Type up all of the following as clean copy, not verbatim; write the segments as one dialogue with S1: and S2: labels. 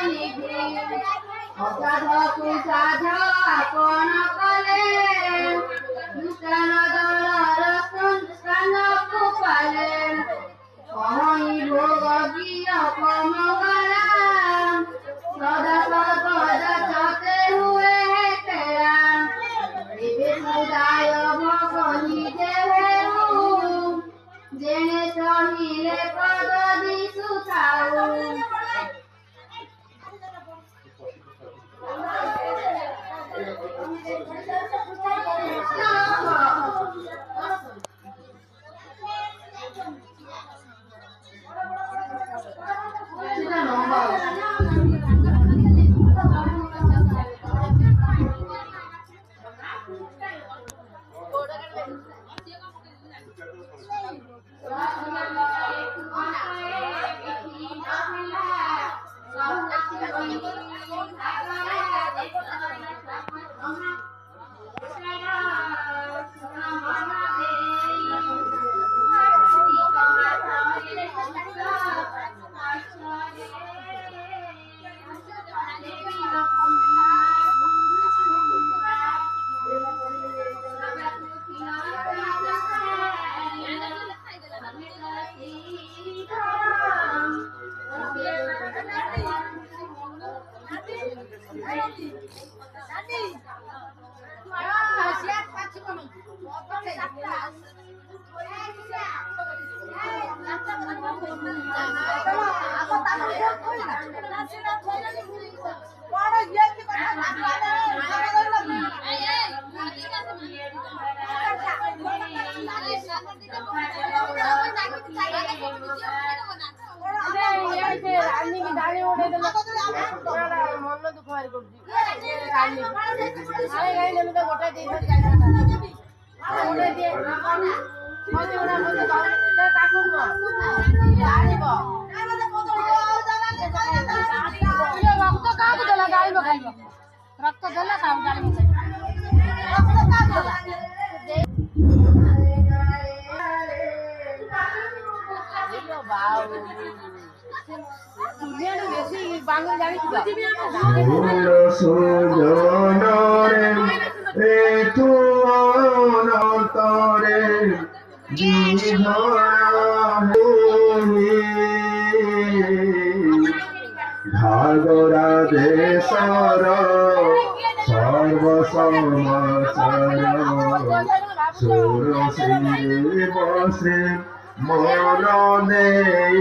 S1: ନିଧି ଅସାଧକୁ ସାଧ ଆପଣ କଲେ ନୂତନ ଦଳର ସ୍ଥାନକୁ ପାଲେ କହଇ ଭୋଗ ଗିଅ କମଗଲା ସଦା ସର୍ବଦା ସତେ ହୁଏ ତେରା ଏବେ ସୁଦାୟ ଭୋଗ ନିଜେ ହେଉ ଯେଣେ ସହିଲେ ପଦ ଦିଶୁଥାଉ ମନ ଦୁଃଖ ଭାରି କରୁଛି ଗୋଟେ ତାକୁ ରକ୍ତ କାହାକୁ ଦେଲା ଗାଳିବ ଖାଇବ ରକ୍ତ ଦେଲା କାହାକୁ ଗାଳିବ
S2: ভাগরা দেশর সর্বসমাচার সুরসিরে বসে মন নেই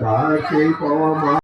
S2: কাকে কমা